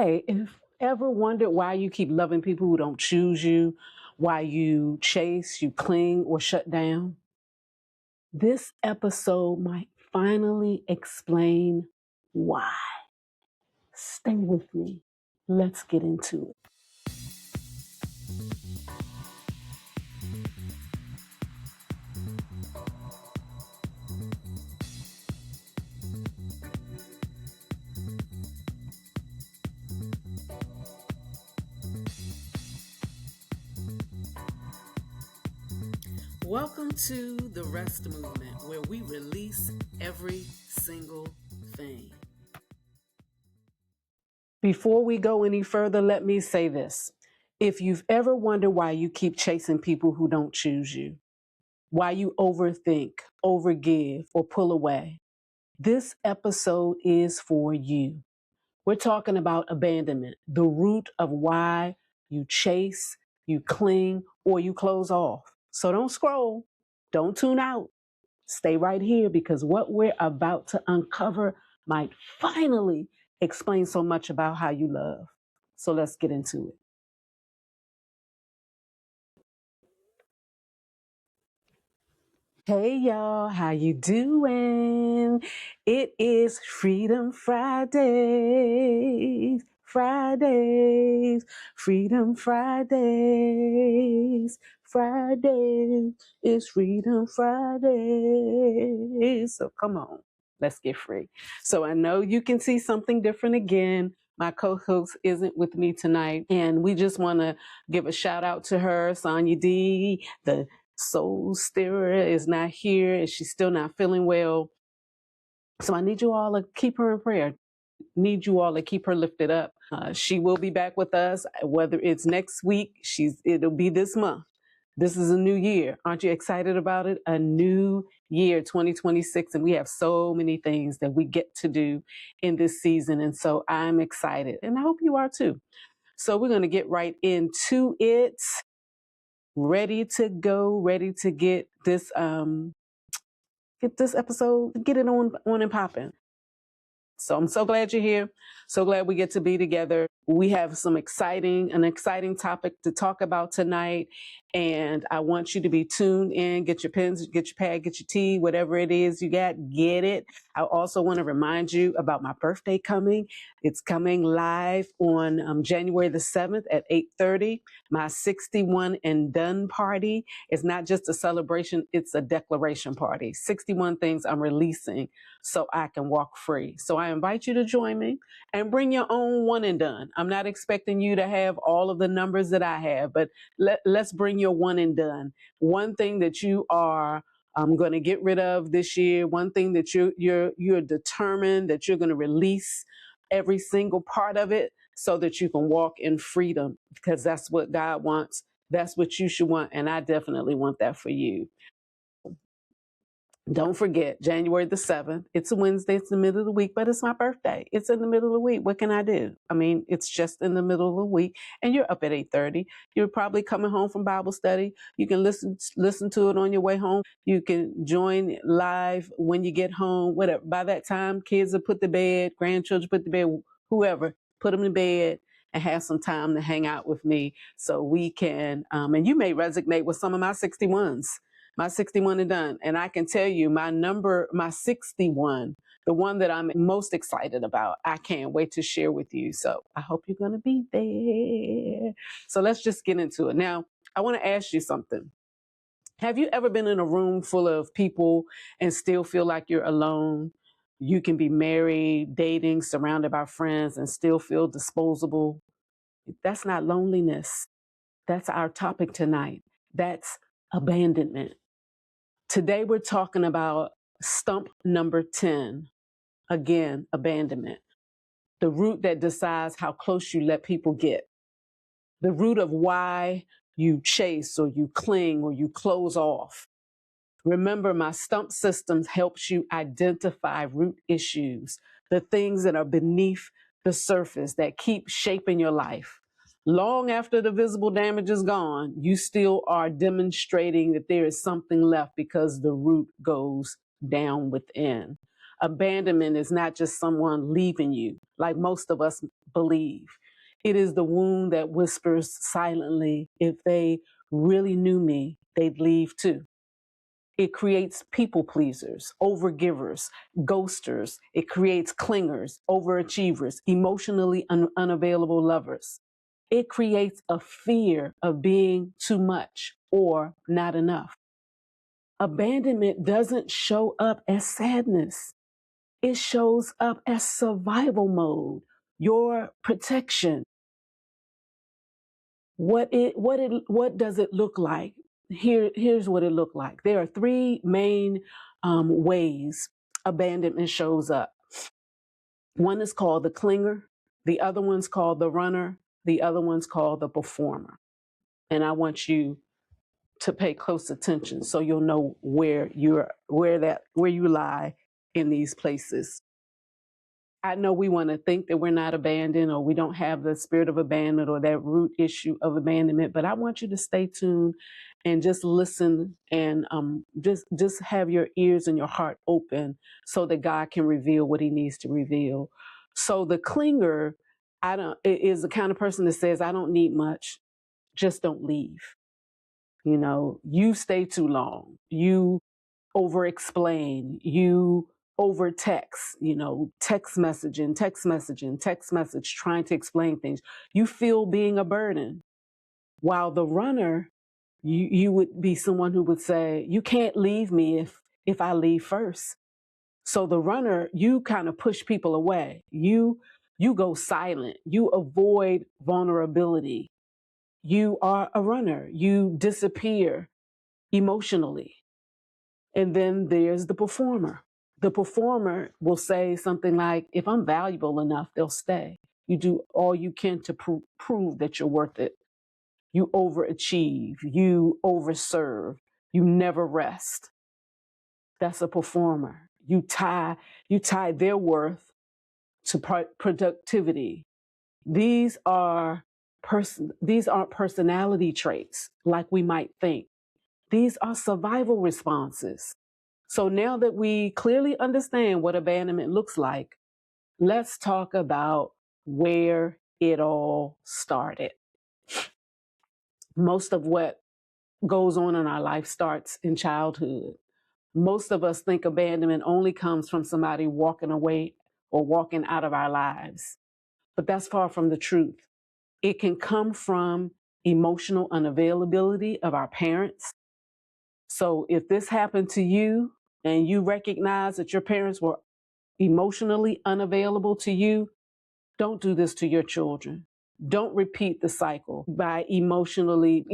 Hey, if ever wondered why you keep loving people who don't choose you, why you chase, you cling, or shut down? This episode might finally explain why. Stay with me. Let's get into it. Welcome to the R.E.S.T movement, where we release every single thing. Before we go any further, let me say this. If you've ever wondered why you keep chasing people who don't choose you, why you overthink, overgive, or pull away, this episode is for you. We're talking about abandonment, the root of why you chase, you cling, or you close off. So don't scroll, don't tune out. Stay right here because what we're about to uncover might finally explain so much about how you love. So let's get into it. Hey y'all, how you doing? It is Freedom Fridays, Freedom Fridays, Fridays, it's Freedom Fridays. So come on, let's get free. So I know you can see something different again. My co-host isn't with me tonight, and we just want to give a shout out to her, Sonya D, the Soul Stirrer is not here and she's still not feeling well. So I need you all to keep her in prayer. Need you all to keep her lifted up. She will be back with us, whether it's next week, it'll be this month. This is a new year. Aren't you excited about it? A new year, 2026. And we have so many things that we get to do in this season. And so I'm excited and I hope you are too. So we're going to get right into it. Ready to go, ready to get this episode, get it on and popping. So I'm so glad you're here. So glad we get to be together. We have an exciting topic to talk about tonight. And I want you to be tuned in, get your pens, get your pad, get your tea, whatever it is you got, get it. I also want to remind you about my birthday coming. It's coming live on January the 7th at 8:30. My 61 and done party is not just a celebration, it's a declaration party. 61 things I'm releasing so I can walk free. So I invite you to join me and bring your own one and done. I'm not expecting you to have all of the numbers that I have, but let's bring your one and done. One thing that you are going to get rid of this year, one thing that you're determined that you're going to release every single part of it so that you can walk in freedom, because that's what God wants. That's what you should want. And I definitely want that for you. Don't forget, January the 7th. It's a Wednesday. It's the middle of the week, but it's my birthday. It's in the middle of the week. What can I do? I mean, it's just in the middle of the week, and you're up at 8:30. You're probably coming home from Bible study. You can listen to it on your way home. You can join live when you get home. Whatever. By that time, kids are put to bed, grandchildren put to bed, whoever, put them to bed and have some time to hang out with me so we can, and you may resonate with some of my 61s. My 61 and done. And I can tell you my 61, the one that I'm most excited about, I can't wait to share with you. So I hope you're going to be there. So let's just get into it. Now, I want to ask you something. Have you ever been in a room full of people and still feel like you're alone? You can be married, dating, surrounded by friends, and still feel disposable. That's not loneliness. That's our topic tonight. That's abandonment. Today, we're talking about stump number 10. Again, abandonment. The root that decides how close you let people get. The root of why you chase or you cling or you close off. Remember, my stump system helps you identify root issues, the things that are beneath the surface that keep shaping your life. Long after the visible damage is gone, you still are demonstrating that there is something left because the root goes down within. Abandonment is not just someone leaving you, like most of us believe. It is the wound that whispers silently, if they really knew me, they'd leave too. It creates people pleasers, overgivers, ghosters. It creates clingers, overachievers, emotionally unavailable lovers. It creates a fear of being too much or not enough. Abandonment doesn't show up as sadness. It shows up as survival mode, your protection. What does it look like? Here's what it looked like. There are three main ways abandonment shows up. One is called the clinger, the other one's called the runner, the other one's called the performer. And I want you to pay close attention so you'll know where you lie in these places. I know we want to think that we're not abandoned or we don't have the spirit of abandonment or that root issue of abandonment, but I want you to stay tuned and just listen and just have your ears and your heart open so that God can reveal what he needs to reveal. So the clinger is the kind of person that says, I don't need much, just don't leave. You know, you stay too long. You over explain. You over text, text message, trying to explain things. You feel being a burden. While the runner, you would be someone who would say, you can't leave me if I leave first. So the runner, you kind of push people away. You go silent. You avoid vulnerability. You are a runner. You disappear emotionally. And then there's the performer. The performer will say something like, if I'm valuable enough, they'll stay. You do all you can to prove that you're worth it. You overachieve. You overserve. You never rest. That's a performer. You tie their worth to productivity. These aren't personality traits like we might think. These are survival responses. So now that we clearly understand what abandonment looks like, let's talk about where it all started. Most of what goes on in our life starts in childhood. Most of us think abandonment only comes from somebody walking away or walking out of our lives. But that's far from the truth. It can come from emotional unavailability of our parents. So if this happened to you and you recognize that your parents were emotionally unavailable to you, don't do this to your children. Don't repeat the cycle by emotionally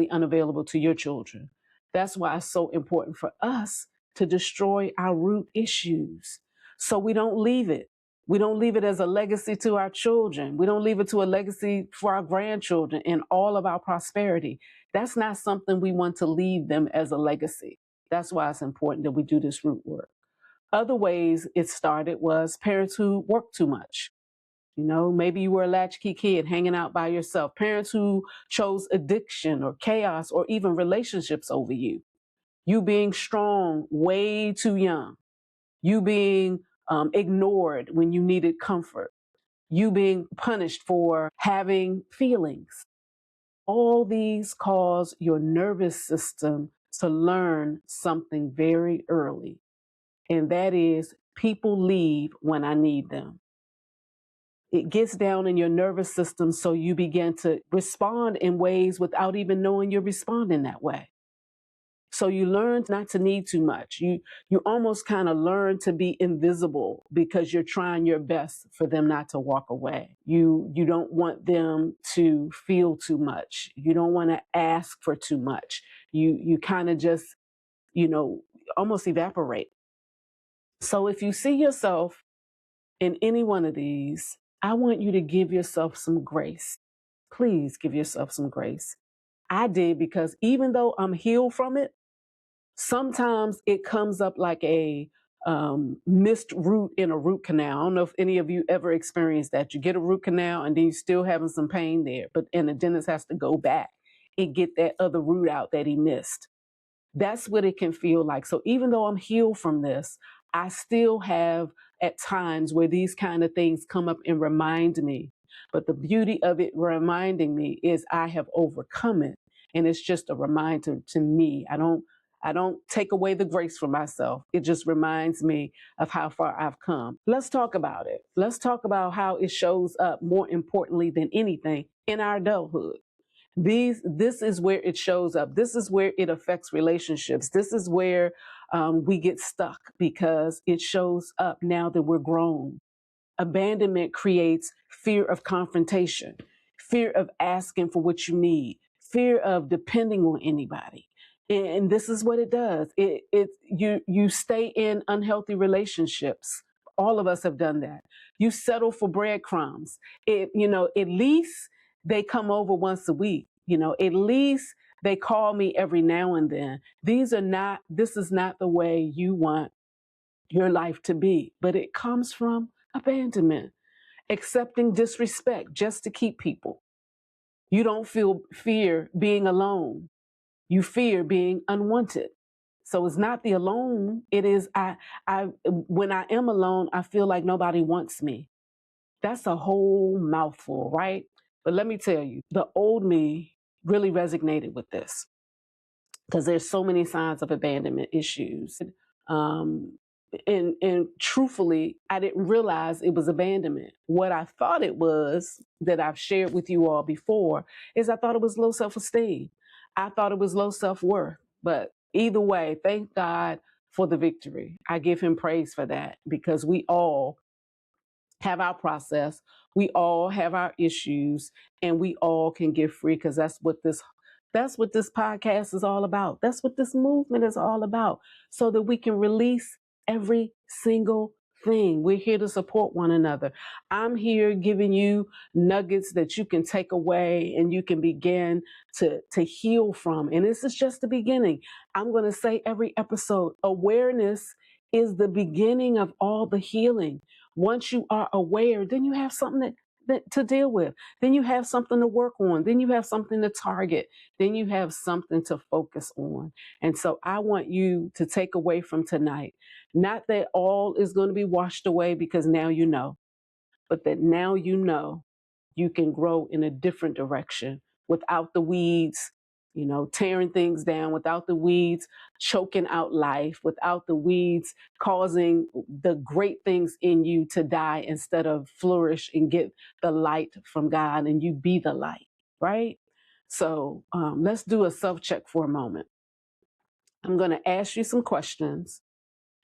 unavailable to your children. That's why it's so important for us to destroy our root issues so we don't leave it. We don't leave it as a legacy to our children. We don't leave it to a legacy for our grandchildren and all of our prosperity. That's not something we want to leave them as a legacy. That's why it's important that we do this root work. Other ways it started was parents who worked too much. Maybe you were a latchkey kid hanging out by yourself. Parents who chose addiction or chaos or even relationships over you. You being strong way too young. You being ignored when you needed comfort. You being punished for having feelings. All these cause your nervous system to learn something very early. And that is, people leave when I need them. It gets down in your nervous system, so you begin to respond in ways without even knowing you're responding that way. So you learn not to need too much. You almost kind of learn to be invisible because you're trying your best for them not to walk away. You don't want them to feel too much. You don't want to ask for too much. You kind of just, almost evaporate. So if you see yourself in any one of these, I want you to give yourself some grace. Please give yourself some grace. I did, because even though I'm healed from it, sometimes it comes up like a missed root in a root canal. I don't know if any of you ever experienced that. You get a root canal and then you're still having some pain there, and the dentist has to go back and get that other root out that he missed. That's what it can feel like. So even though I'm healed from this, I still have at times where these kind of things come up and remind me. But the beauty of it reminding me is I have overcome it. And it's just a reminder to me. I don't take away the grace from myself. It just reminds me of how far I've come. Let's talk about it. Let's talk about how it shows up, more importantly than anything, in our adulthood. This is where it shows up. This is where it affects relationships. This is where we get stuck because it shows up now that we're grown. Abandonment creates fear of confrontation, fear of asking for what you need, fear of depending on anybody. And this is what it does. You stay in unhealthy relationships. All of us have done that. You settle for breadcrumbs. At least they come over once a week. At least they call me every now and then. This is not the way you want your life to be, but it comes from abandonment, accepting disrespect just to keep people. You don't feel fear being alone. You fear being unwanted. So it's not the alone. It is when I am alone, I feel like nobody wants me. That's a whole mouthful, right? But let me tell you, the old me really resonated with this because there's so many signs of abandonment issues. Um, and truthfully, I didn't realize it was abandonment. What I thought it was, that I've shared with you all before, is I thought it was low self-esteem. I thought it was low self-worth. But either way, thank God for the victory. I give him praise for that, because we all have our process. We all have our issues, and we all can get free, because that's what this podcast is all about. That's what this movement is all about, so that we can release every single thing. We're here to support one another. I'm here giving you nuggets that you can take away and you can begin to heal from. And this is just the beginning. I'm going to say every episode, awareness is the beginning of all the healing. Once you are aware, then you have something to deal with. Then you have something to work on. Then you have something to target. Then you have something to focus on. And so I want you to take away from tonight, not that all is going to be washed away because now you know, but that now you can grow in a different direction without the weeds, tearing things down, without the weeds choking out life, without the weeds causing the great things in you to die instead of flourish and get the light from God, and you be the light, right? So let's do a self-check for a moment. I'm going to ask you some questions,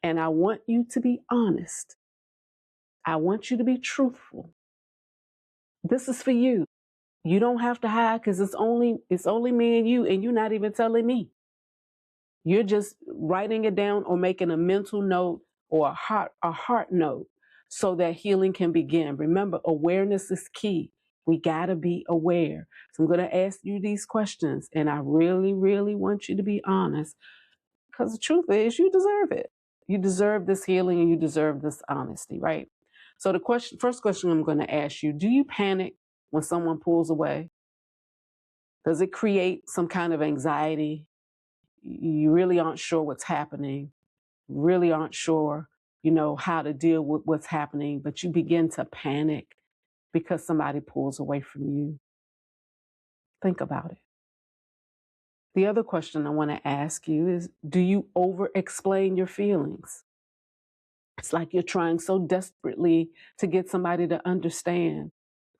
and I want you to be honest. I want you to be truthful. This is for you. You don't have to hide, because it's only me and you're not even telling me. You're just writing it down or making a mental note or a heart note so that healing can begin. Remember, awareness is key. We got to be aware. So I'm going to ask you these questions, and I really, really want you to be honest, because the truth is you deserve it. You deserve this healing and you deserve this honesty, right? So first question I'm going to ask you, do you panic when someone pulls away? Does it create some kind of anxiety? You really aren't sure what's happening, really aren't sure, how to deal with what's happening, but you begin to panic because somebody pulls away from you. Think about it. The other question I want to ask you is, do you over-explain your feelings? It's like you're trying so desperately to get somebody to understand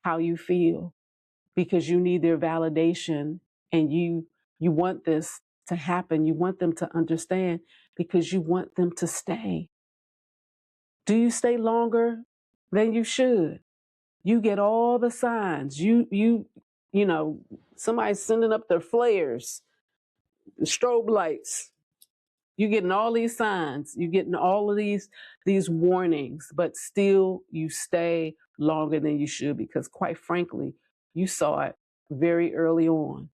how you feel because you need their validation, and you want this to happen. You want them to understand because you want them to stay. Do you stay longer than you should? You get all the signs. Somebody's sending up their flares, the strobe lights. You're getting all these signs. You're getting all of these warnings, but still you stay longer than you should because, quite frankly, you saw it very early on,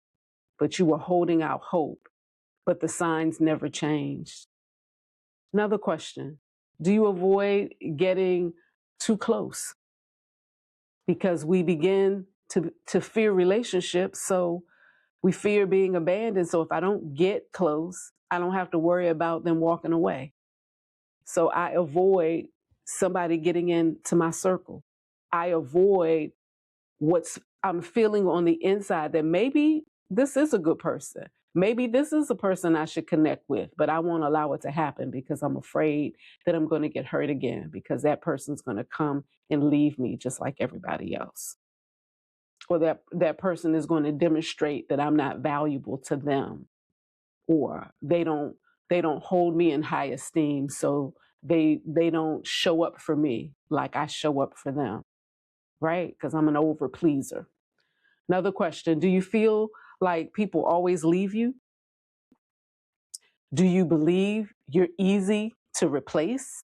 but you were holding out hope, but the signs never changed. Another question, do you avoid getting too close? Because we begin to fear relationships, so we fear being abandoned. So if I don't get close, I don't have to worry about them walking away. So I avoid somebody getting into my circle. I avoid what's I'm feeling on the inside that maybe this is a good person. Maybe this is a person I should connect with, but I won't allow it to happen because I'm afraid that I'm going to get hurt again because that person's going to come and leave me just like everybody else. Or that person is going to demonstrate that I'm not valuable to them, or they don't hold me in high esteem, so they don't show up for me like I show up for them, right? Because I'm an over pleaser. Another question: do you feel like people always leave you? Do you believe you're easy to replace?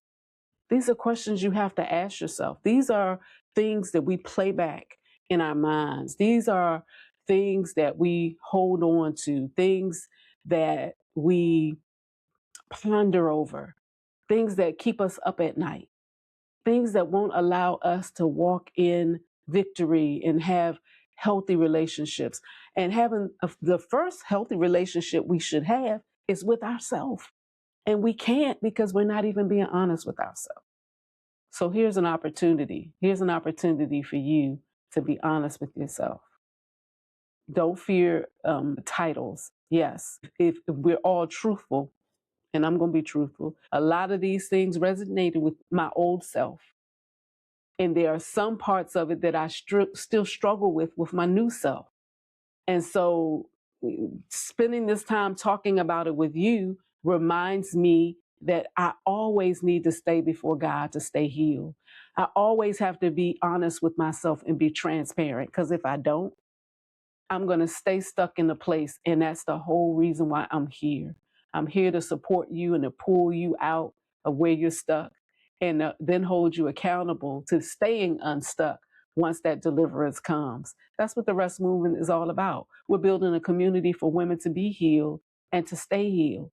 These are questions you have to ask yourself. These are things that we play back in our minds. These are things that we hold on to, things that we ponder over, things that keep us up at night, things that won't allow us to walk in victory and have healthy relationships. And the first healthy relationship we should have is with ourselves. And we can't because we're not even being honest with ourselves. So here's an opportunity. Here's an opportunity for you to be honest with yourself. Don't fear titles. Yes, if we're all truthful, and I'm going to be truthful, a lot of these things resonated with my old self. And there are some parts of it that I still struggle with my new self. And so spending this time talking about it with you reminds me that I always need to stay before God to stay healed. I always have to be honest with myself and be transparent, because if I don't, I'm going to stay stuck in a place. And that's the whole reason why I'm here. I'm here to support you and to pull you out of where you're stuck, and then hold you accountable to staying unstuck once that deliverance comes. That's what the R.E.S.T movement is all about. We're building a community for women to be healed and to stay healed,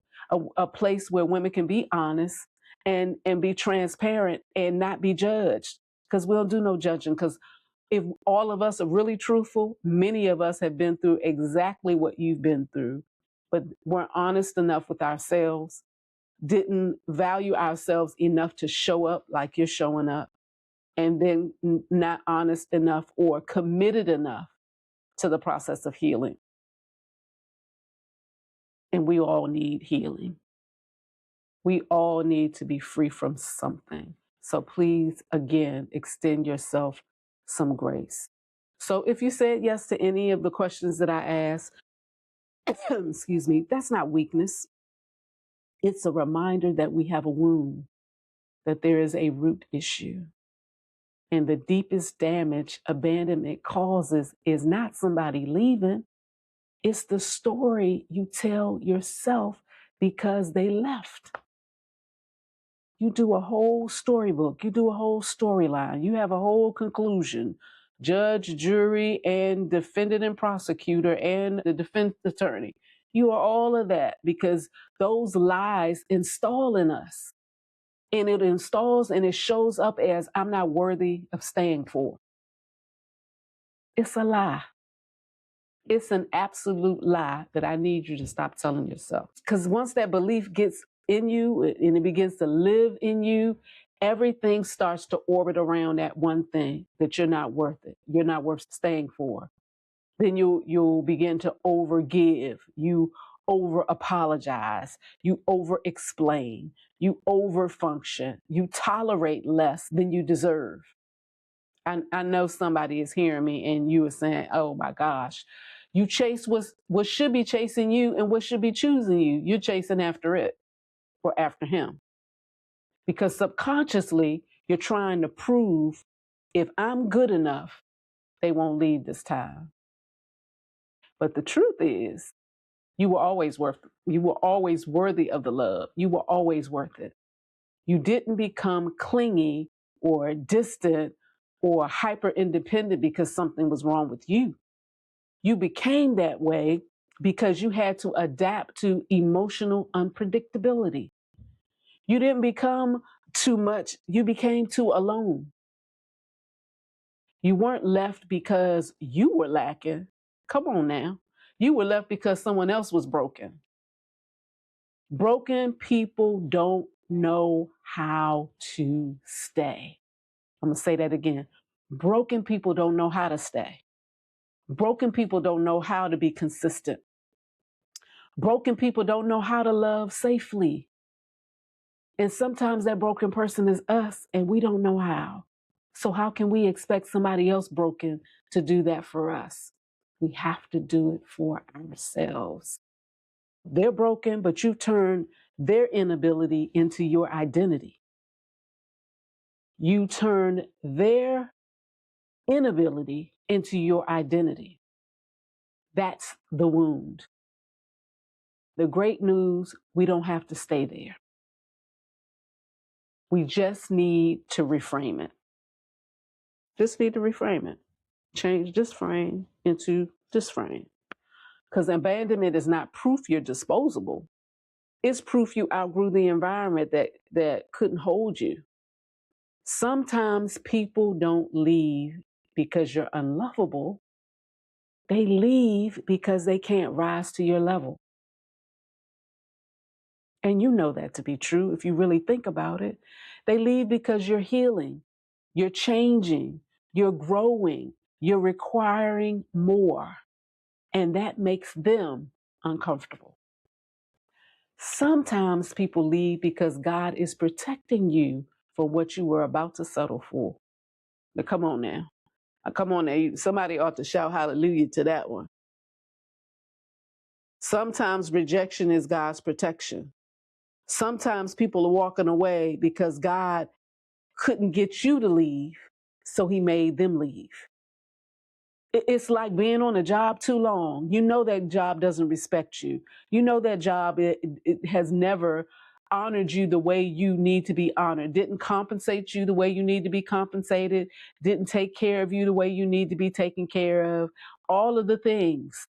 a place where women can be honest and be transparent and not be judged, because we'll do no judging. Because if all of us are really truthful, many of us have been through exactly what you've been through, but weren't honest enough with ourselves, didn't value ourselves enough to show up like you're showing up, and then not honest enough or committed enough to the process of healing. And we all need healing. We all need to be free from something. So please, again, extend yourself some grace. So if you said yes to any of the questions that I asked, excuse me, that's not weakness. It's a reminder that we have a wound, that there is a root issue. And the deepest damage abandonment causes is not somebody leaving, it's the story you tell yourself because they left. You do a whole storybook, you do a whole storyline, you have a whole conclusion. Judge, jury, and defendant and prosecutor and the defense attorney. You are all of that because those lies install in us. And it installs and it shows up as, I'm not worthy of staying for. It's a lie. It's an absolute lie that I need you to stop telling yourself. Because once that belief gets in you and it begins to live in you, everything starts to orbit around that one thing, that you're not worth it. You're not worth staying for. Then you'll begin to overgive. You over apologize. You over explain. You over function. You tolerate less than you deserve. I know somebody is hearing me and you are saying, oh my gosh, you chase what should be chasing you and what should be choosing you. You're chasing after it or after him. Because subconsciously, you're trying to prove, if I'm good enough, they won't leave this time. But the truth is, you were always worthy of the love. You were always worth it. You didn't become clingy or distant or hyper independent because something was wrong with you. You became that way because you had to adapt to emotional unpredictability. You didn't become too much, you became too alone. You weren't left because you were lacking. Come on now. You were left because someone else was broken. Broken people don't know how to stay. I'm going to say that again. Broken people don't know how to stay. Broken people don't know how to be consistent. Broken people don't know how to love safely. And sometimes that broken person is us and we don't know how. So how can we expect somebody else broken to do that for us? We have to do it for ourselves. They're broken, but you turn their inability into your identity. You turn their inability into your identity. That's the wound. The great news, we don't have to stay there. We just need to reframe it. Just need to reframe it. Change this frame into this frame. Because abandonment is not proof you're disposable. It's proof you outgrew the environment that couldn't hold you. Sometimes people don't leave because you're unlovable. They leave because they can't rise to your level. And you know that to be true if you really think about it. They leave because you're healing, you're changing, you're growing, you're requiring more. And that makes them uncomfortable. Sometimes people leave because God is protecting you from what you were about to settle for. Now, come on now. Come on now. Somebody ought to shout hallelujah to that one. Sometimes rejection is God's protection. Sometimes people are walking away because God couldn't get you to leave, so he made them leave. It's like being on a job too long. You know that job doesn't respect you. You know that job it has never honored you the way you need to be honored, didn't compensate you the way you need to be compensated, didn't take care of you the way you need to be taken care of, all of the things.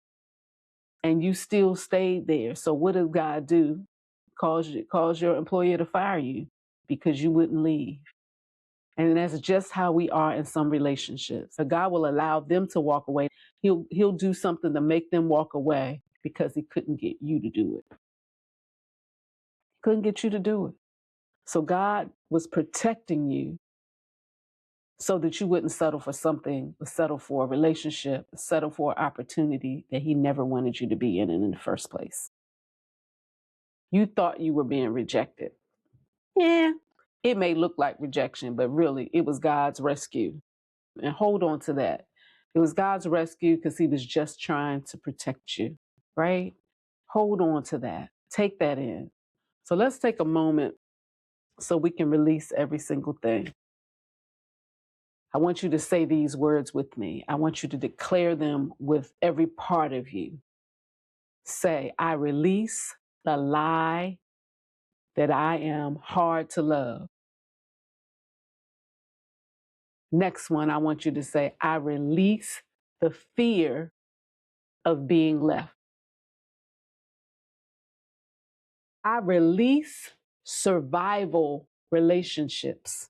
And you still stayed there. So what did God do? Cause your employer to fire you because you wouldn't leave. And that's just how we are in some relationships. So God will allow them to walk away. He'll do something to make them walk away because he couldn't get you to do it. Couldn't get you to do it. So God was protecting you so that you wouldn't settle for something, settle for a relationship, settle for an opportunity that he never wanted you to be in the first place. You thought you were being rejected. Yeah, it may look like rejection, but really it was God's rescue. And hold on to that. It was God's rescue because he was just trying to protect you, right? Hold on to that. Take that in. So let's take a moment so we can release every single thing. I want you to say these words with me. I want you to declare them with every part of you. Say, I release the lie that I am hard to love. Next one, I want you to say, I release the fear of being left. I release survival relationships.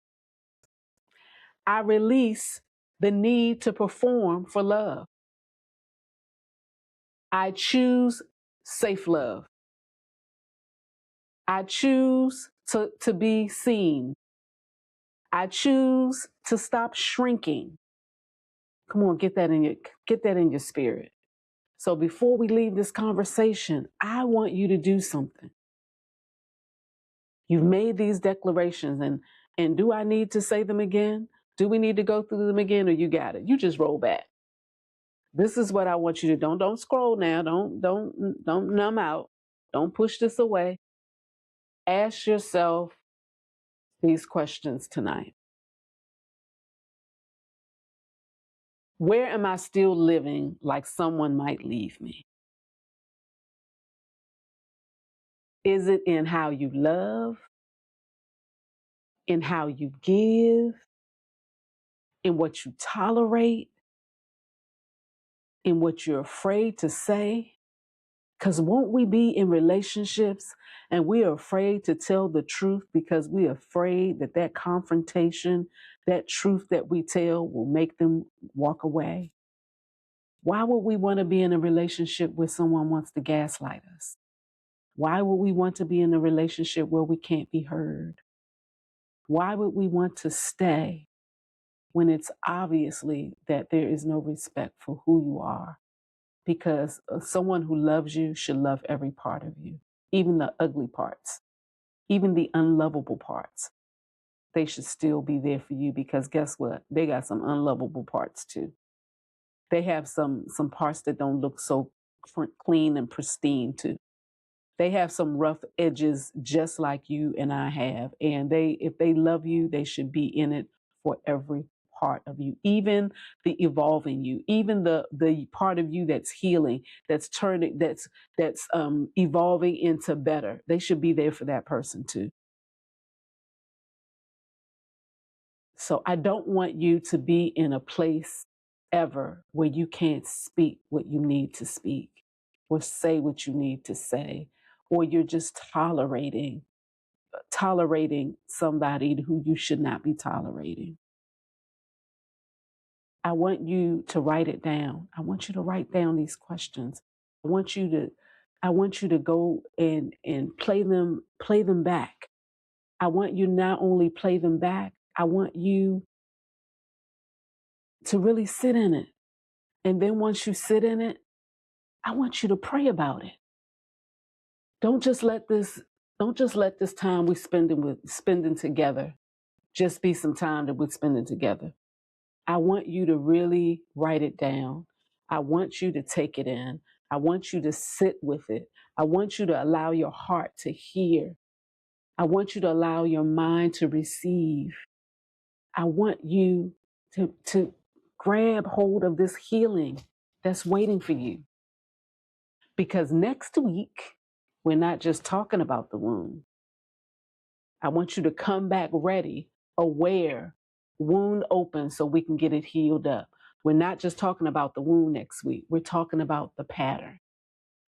I release the need to perform for love. I choose safe love. I choose to be seen. I choose to stop shrinking. Come on, get that in your spirit. So before we leave this conversation, I want you to do something. You've made these declarations and do I need to say them again? Do we need to go through them again or you got it? You just roll back. This is what I want you to do. Don't scroll now. Don't numb out. Don't push this away. Ask yourself these questions tonight. Where am I still living like someone might leave me? Is it in how you love? In how you give? In what you tolerate? In what you're afraid to say? Because won't we be in relationships and we are afraid to tell the truth because we're afraid that that confrontation, that truth that we tell will make them walk away? Why would we want to be in a relationship where someone wants to gaslight us? Why would we want to be in a relationship where we can't be heard? Why would we want to stay when it's obviously that there is no respect for who you are? Because someone who loves you should love every part of you, even the ugly parts, even the unlovable parts. They should still be there for you, because guess what? They got some unlovable parts too. They have some parts that don't look so clean and pristine too. They have some rough edges just like you and I have. And if they love you, they should be in it for every part of you, even the evolving you, even the part of you that's healing, that's turning, that's evolving into better. They should be there for that person too. So I don't want you to be in a place ever where you can't speak what you need to speak, or say what you need to say, or you're just tolerating somebody who you should not be tolerating. I want you to write it down. I want you to write down these questions. I want you to go and play them back. I want you not only play them back, I want you to really sit in it. And then once you sit in it, I want you to pray about it. Don't just let this time we're spending together just be some time that we're spending together. I want you to really write it down. I want you to take it in. I want you to sit with it. I want you to allow your heart to hear. I want you to allow your mind to receive. I want you to grab hold of this healing that's waiting for you. Because next week, we're not just talking about the wound. I want you to come back ready, aware, wound open, so we can get it healed up. We're not just talking about the wound next week. We're talking about the pattern.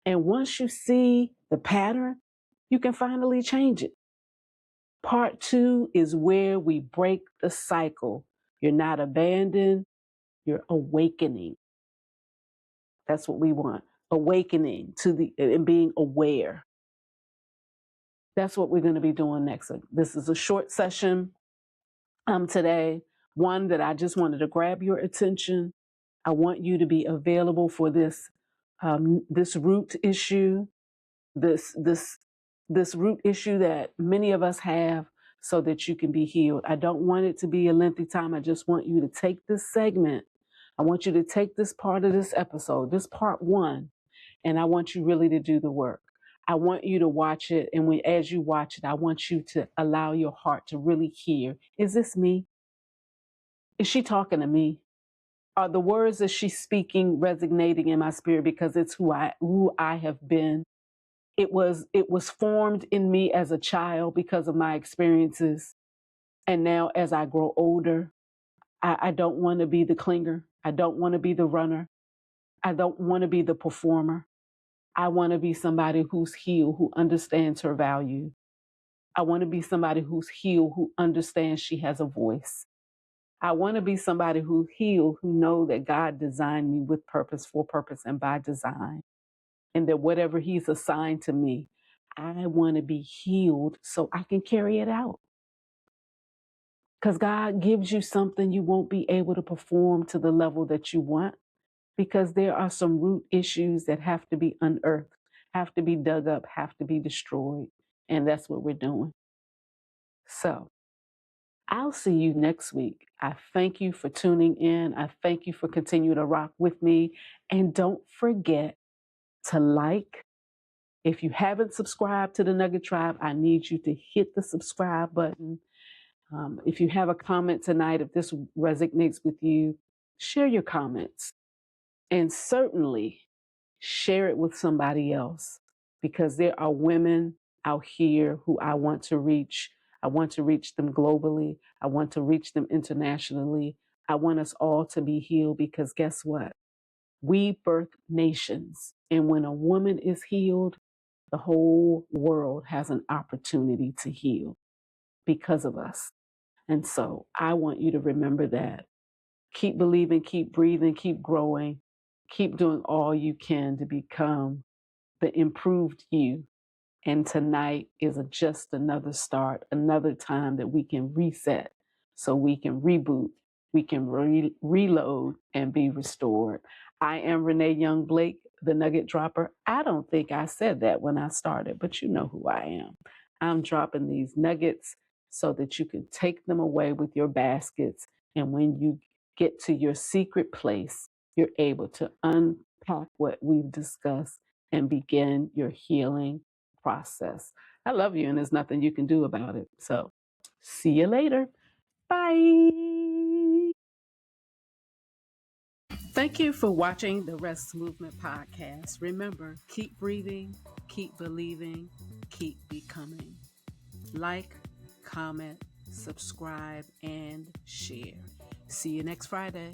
And once you see the pattern, you can finally change it. Part 2 is where we break the cycle. You're not abandoned, you're awakening. That's what we want. Awakening and being aware. That's what we're going to be doing next week. This is a short session today, one that I just wanted to grab your attention. I want you to be available for this root issue, this root issue that many of us have, so that you can be healed. I don't want it to be a lengthy time. I just want you to take this segment. I want you to take this part of this episode, this part 1, and I want you really to do the work. I want you to watch it, and as you watch it, I want you to allow your heart to really hear, is this me? Is she talking to me? Are the words that she's speaking resonating in my spirit, because it's who I have been? It was formed in me as a child because of my experiences. And now as I grow older, I don't want to be the clinger. I don't want to be the runner. I don't want to be the performer. I want to be somebody who's healed, who understands her value. I want to be somebody who's healed, who understands she has a voice. I want to be somebody who's healed, who know that God designed me with purpose, for purpose, and by design. And that whatever he's assigned to me, I want to be healed so I can carry it out. Because God gives you something, you won't be able to perform to the level that you want, because there are some root issues that have to be unearthed, have to be dug up, have to be destroyed. And that's what we're doing. So I'll see you next week. I thank you for tuning in. I thank you for continuing to rock with me. And don't forget to like. If you haven't subscribed to the Nugget Tribe, I need you to hit the subscribe button. If you have a comment tonight, if this resonates with you, share your comments. And certainly share it with somebody else, because there are women out here who I want to reach. I want to reach them globally. I want to reach them internationally. I want us all to be healed, because guess what? We birth nations. And when a woman is healed, the whole world has an opportunity to heal because of us. And so I want you to remember that. Keep believing, keep breathing, keep growing, keep doing all you can to become the improved you. And tonight is just another start, another time that we can reset, so we can reboot, we can reload and be restored. I am Renee Young-Blake, the Nugget Dropper. I don't think I said that when I started, but you know who I am. I'm dropping these nuggets so that you can take them away with your baskets. And when you get to your secret place, you're able to unpack what we've discussed and begin your healing process. I love you, and there's nothing you can do about it. So, see you later. Bye. Thank you for watching the Rest Movement podcast. Remember, keep breathing, keep believing, keep becoming. Like, comment, subscribe, and share. See you next Friday.